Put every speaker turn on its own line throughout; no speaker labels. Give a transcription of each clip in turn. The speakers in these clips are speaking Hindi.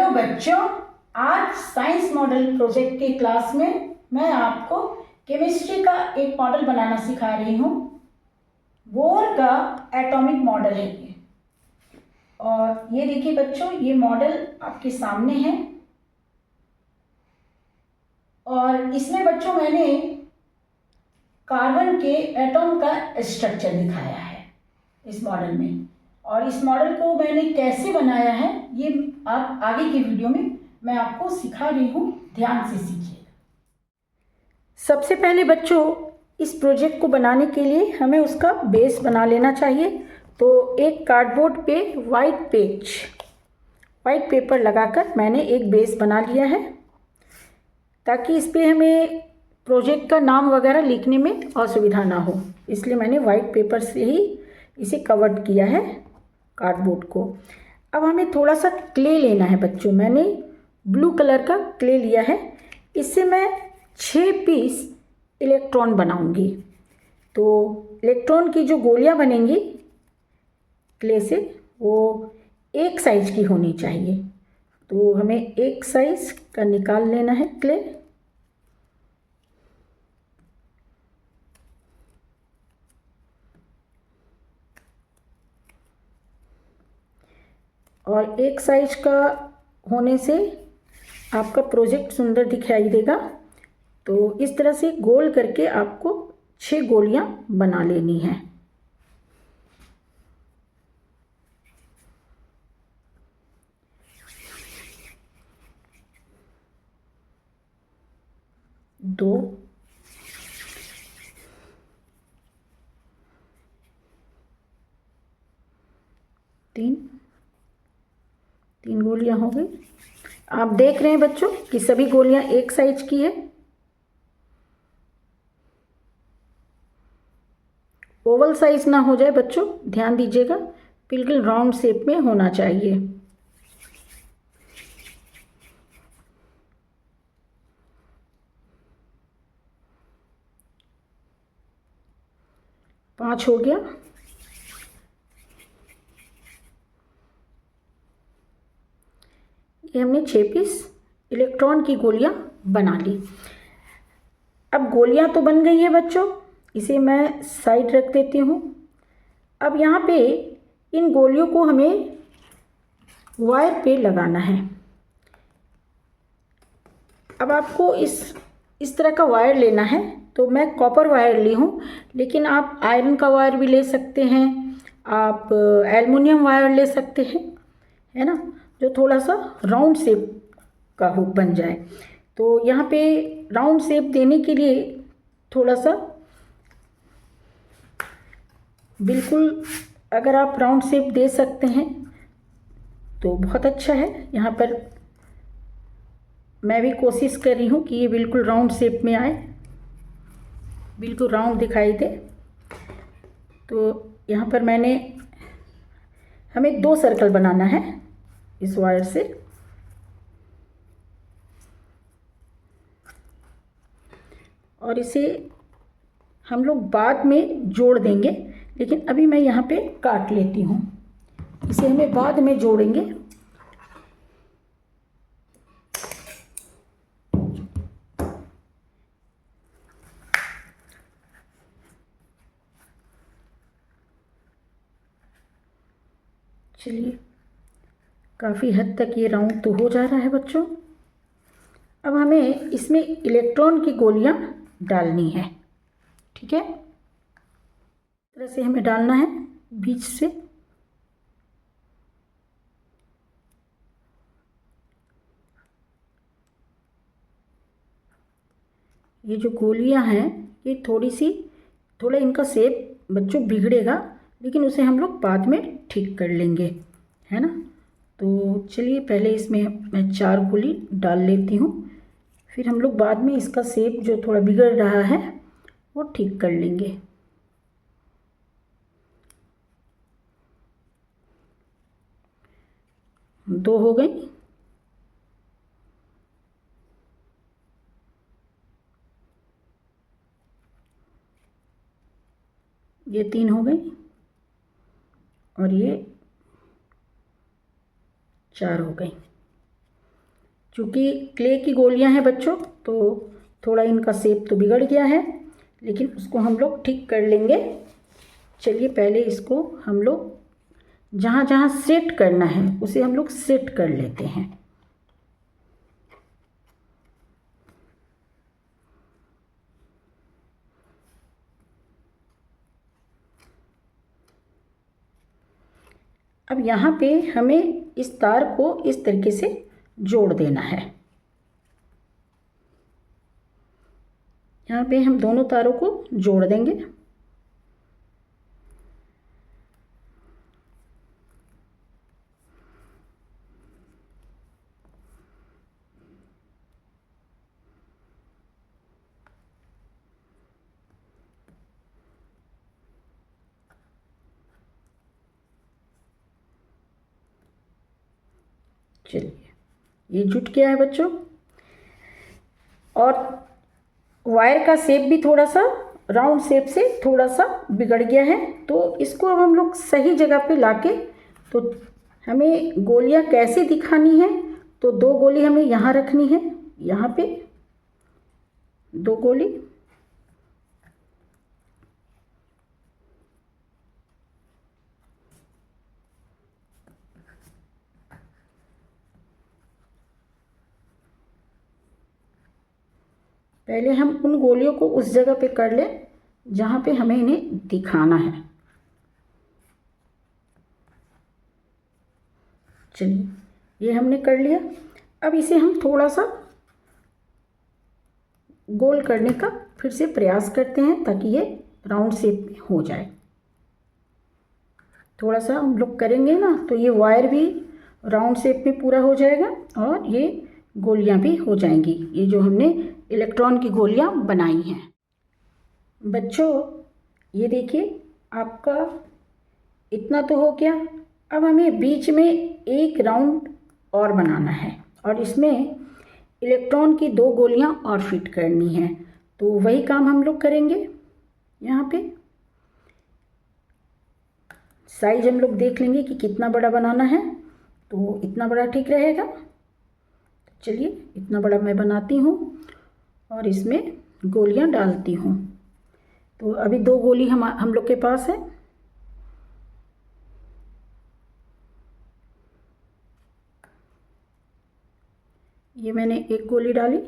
हेलो बच्चों, आज साइंस मॉडल प्रोजेक्ट के क्लास में मैं आपको केमिस्ट्री का एक मॉडल बनाना सिखा रही हूँ। बोर का एटॉमिक मॉडल है ये। और ये देखिए बच्चों, ये मॉडल आपके सामने है और इसमें बच्चों मैंने कार्बन के एटॉम का स्ट्रक्चर दिखाया है इस मॉडल में। और इस मॉडल को मैंने कैसे बनाया है ये आप आगे की वीडियो में मैं आपको सिखा रही हूँ, ध्यान से सीखिए। सबसे पहले बच्चों, इस प्रोजेक्ट को बनाने के लिए हमें उसका बेस बना लेना चाहिए। तो एक कार्डबोर्ड पे वाइट पेपर लगाकर मैंने एक बेस बना लिया है, ताकि इस पर हमें प्रोजेक्ट का नाम वगैरह लिखने में असुविधा ना हो। इसलिए मैंने वाइट पेपर से ही इसे कवर किया है कार्डबोर्ड को। अब हमें थोड़ा सा क्ले लेना है बच्चों। मैंने ब्लू कलर का क्ले लिया है। इससे मैं 6 पीस इलेक्ट्रॉन बनाऊंगी। तो इलेक्ट्रॉन की जो गोलियां बनेंगी क्ले से, वो एक साइज की होनी चाहिए। तो हमें एक साइज का निकाल लेना है क्ले। और एक साइज का होने से आपका प्रोजेक्ट सुंदर दिखाई देगा। तो इस तरह से गोल करके आपको 6 गोलियां बना लेनी है। दो, तीन गोलियां हो गई। आप देख रहे हैं बच्चों कि सभी गोलियां एक साइज की है। ओवल साइज ना हो जाए बच्चों, ध्यान दीजिएगा, बिल्कुल राउंड शेप में होना चाहिए। पांच हो गया। ये हमने 6 पीस इलेक्ट्रॉन की गोलियां बना ली। अब गोलियां तो बन गई है बच्चों, इसे मैं साइड रख देती हूँ। अब यहाँ पे इन गोलियों को हमें वायर पे लगाना है। अब आपको इस तरह का वायर लेना है। तो मैं कॉपर वायर ली हूँ, लेकिन आप आयरन का वायर भी ले सकते हैं, आप एल्युमिनियम वायर ले सकते हैं, है ना, जो थोड़ा सा राउंड शेप का हो बन जाए। तो यहाँ पे राउंड शेप देने के लिए थोड़ा सा, बिल्कुल अगर आप राउंड शेप दे सकते हैं तो बहुत अच्छा है। यहाँ पर मैं भी कोशिश कर रही हूँ कि ये बिल्कुल राउंड शेप में आए, बिल्कुल राउंड दिखाई दे। तो यहाँ पर हमें 2 सर्कल बनाना है इस वायर से। और इसे हम लोग बाद में जोड़ देंगे, लेकिन अभी मैं यहाँ पे काट लेती हूँ। इसे हमें बाद में जोड़ेंगे। चलिए, काफ़ी हद तक ये राउंड तो हो जा रहा है बच्चों। अब हमें इसमें इलेक्ट्रॉन की गोलियां डालनी है, ठीक है। इस तरह से हमें डालना है बीच से। ये जो गोलियां हैं ये थोड़ा इनका शेप बच्चों बिगड़ेगा, लेकिन उसे हम लोग बाद में ठीक कर लेंगे, है ना। तो चलिए, पहले इसमें मैं 4 गोली डाल लेती हूँ, फिर हम लोग बाद में इसका शेप जो थोड़ा बिगड़ रहा है वो ठीक कर लेंगे। दो हो गई। ये 3 हो गई और ये 4 हो गई। चूँकि क्ले की गोलियां हैं बच्चों, तो थोड़ा इनका शेप तो बिगड़ गया है, लेकिन उसको हम लोग ठीक कर लेंगे। चलिए पहले इसको हम लोग जहाँ जहाँ सेट करना है उसे हम लोग सेट कर लेते हैं। अब यहाँ पे हमें इस तार को इस तरीके से जोड़ देना है। यहाँ पे हम दोनों तारों को जोड़ देंगे। चलिए ये जुट गया है बच्चों, और वायर का शेप भी थोड़ा सा राउंड शेप से थोड़ा सा बिगड़ गया है। तो इसको अब हम लोग सही जगह पे लाके, तो हमें गोलियां कैसे दिखानी है, तो 2 गोली हमें यहाँ रखनी है, यहाँ पे 2 गोली, पहले हम उन गोलियों को उस जगह पे कर लें जहाँ पे हमें इन्हें दिखाना है। चलिए ये हमने कर लिया। अब इसे हम थोड़ा सा गोल करने का फिर से प्रयास करते हैं ताकि ये राउंड शेप में हो जाए। थोड़ा सा हम लोग करेंगे ना तो ये वायर भी राउंड शेप में पूरा हो जाएगा और ये गोलियां भी हो जाएंगी, ये जो हमने इलेक्ट्रॉन की गोलियां बनाई हैं। बच्चों ये देखिए आपका इतना तो हो गया। अब हमें बीच में एक राउंड और बनाना है और इसमें इलेक्ट्रॉन की 2 गोलियां और फिट करनी है। तो वही काम हम लोग करेंगे। यहाँ पे साइज हम लोग देख लेंगे कि कितना बड़ा बनाना है, तो इतना बड़ा ठीक रहेगा। चलिए इतना बड़ा मैं बनाती हूँ और इसमें गोलियां डालती हूँ। तो अभी 2 गोली हम लोग के पास है। ये मैंने एक गोली डाली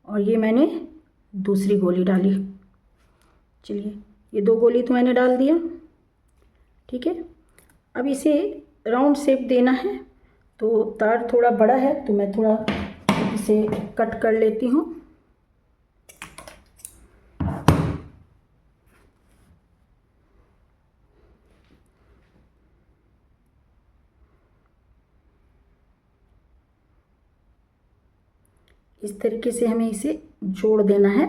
और ये मैंने दूसरी गोली डाली। चलिए ये 2 गोली तो मैंने डाल दिया, ठीक है। अब इसे राउंड शेप देना है, तो तार थोड़ा बड़ा है तो मैं थोड़ा इसे कट कर लेती हूँ। इस तरीके से हमें इसे जोड़ देना है।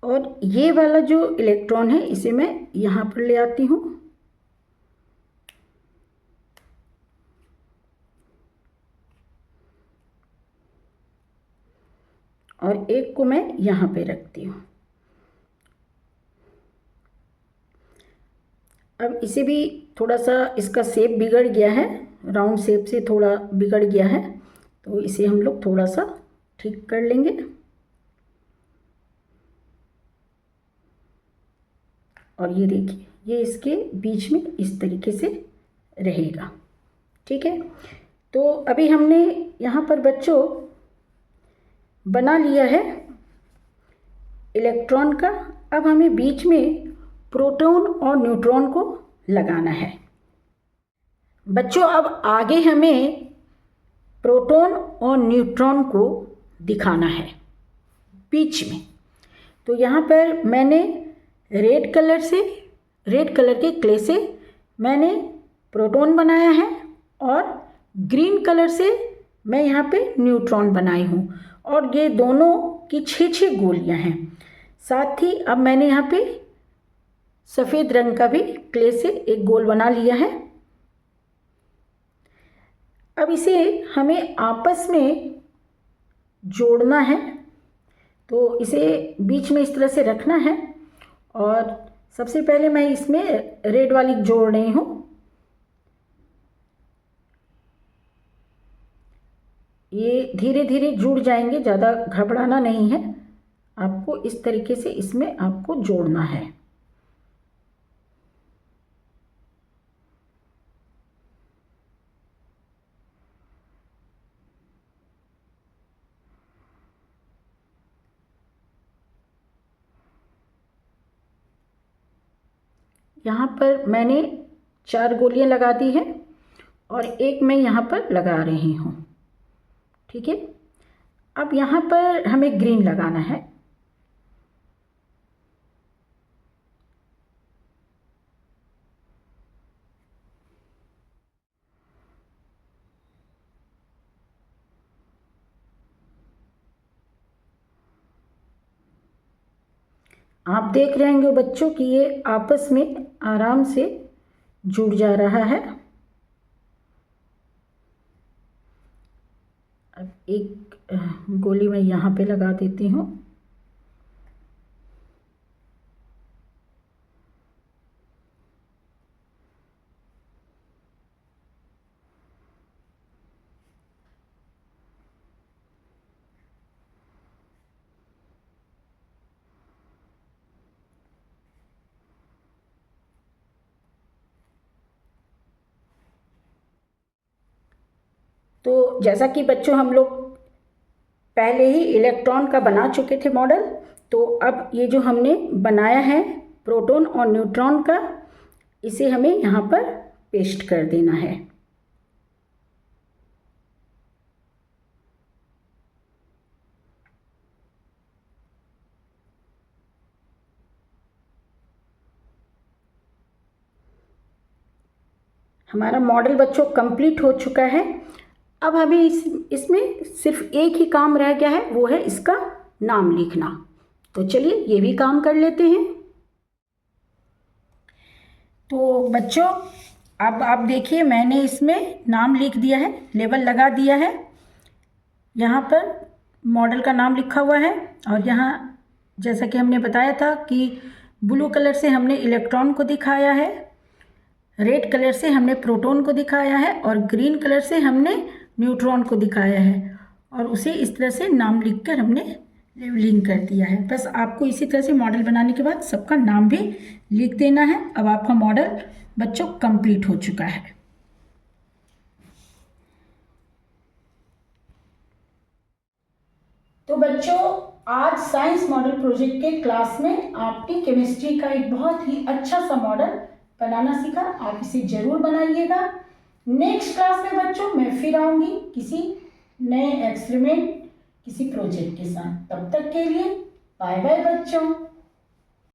और ये वाला जो इलेक्ट्रॉन है इसे मैं यहाँ पर ले आती हूँ और एक को मैं यहाँ पे रखती हूँ। अब इसे भी थोड़ा सा इसका शेप बिगड़ गया है, राउंड शेप से थोड़ा बिगड़ गया है, तो इसे हम लोग थोड़ा सा ठीक कर लेंगे। और ये देखिए ये इसके बीच में इस तरीके से रहेगा, ठीक है। तो अभी हमने यहाँ पर बच्चों बना लिया है इलेक्ट्रॉन का। अब हमें बीच में प्रोटॉन और न्यूट्रॉन को लगाना है। बच्चों अब आगे हमें प्रोटॉन और न्यूट्रॉन को दिखाना है बीच में। तो यहाँ पर मैंने रेड कलर के क्ले से मैंने प्रोटॉन बनाया है और ग्रीन कलर से मैं यहाँ पे न्यूट्रॉन बनाई हूँ और ये दोनों की 6 गोलियाँ हैं। साथ ही अब मैंने यहाँ पे सफ़ेद रंग का भी क्ले से एक गोल बना लिया है अब इसे हमें आपस में जोड़ना है, तो इसे बीच में इस तरह से रखना है और सबसे पहले मैं इसमें रेड वाली जोड़ रही हूँ। ये धीरे धीरे जुड़ जाएंगे, ज़्यादा घबराना नहीं है, आपको इस तरीके से इसमें आपको जोड़ना है। यहाँ पर मैंने 4 गोलियां लगा दी हैं और एक मैं यहाँ पर लगा रही हूँ। ठीक है, अब यहाँ पर हमें ग्रीन लगाना है। आप देख रहे होंगे बच्चों कि ये आपस में आराम से जुड़ जा रहा है। अब एक गोली मैं यहाँ पे लगा देती हूँ। तो जैसा कि बच्चों हम लोग पहले ही इलेक्ट्रॉन का बना चुके थे मॉडल, तो अब ये जो हमने बनाया है प्रोटॉन और न्यूट्रॉन का, इसे हमें यहाँ पर पेस्ट कर देना है। हमारा मॉडल बच्चों कंप्लीट हो चुका है। अब हमें इसमें सिर्फ एक ही काम रह गया है, वो है इसका नाम लिखना। तो चलिए ये भी काम कर लेते हैं। तो बच्चों अब आप देखिए मैंने इसमें नाम लिख दिया है, लेबल लगा दिया है। यहाँ पर मॉडल का नाम लिखा हुआ है और यहाँ जैसा कि हमने बताया था कि ब्लू कलर से हमने इलेक्ट्रॉन को दिखाया है, रेड कलर से हमने प्रोटॉन को दिखाया है और ग्रीन कलर से हमने न्यूट्रॉन को दिखाया है, और उसे इस तरह से नाम लिखकर हमने लेबलिंग कर दिया है। बस आपको इसी तरह से मॉडल बनाने के बाद सबका नाम भी लिख देना है। अब आपका मॉडल बच्चों कंप्लीट हो चुका है। तो बच्चों आज साइंस मॉडल प्रोजेक्ट के क्लास में आपने केमिस्ट्री का एक बहुत ही अच्छा सा मॉडल बनाना सीखा। आप इसे जरूर बनाइएगा। नेक्स्ट क्लास में बच्चों मैं फिर आऊँगी किसी नए एक्सपेरिमेंट, किसी प्रोजेक्ट के साथ। तब तक के लिए बाय बाय बच्चों।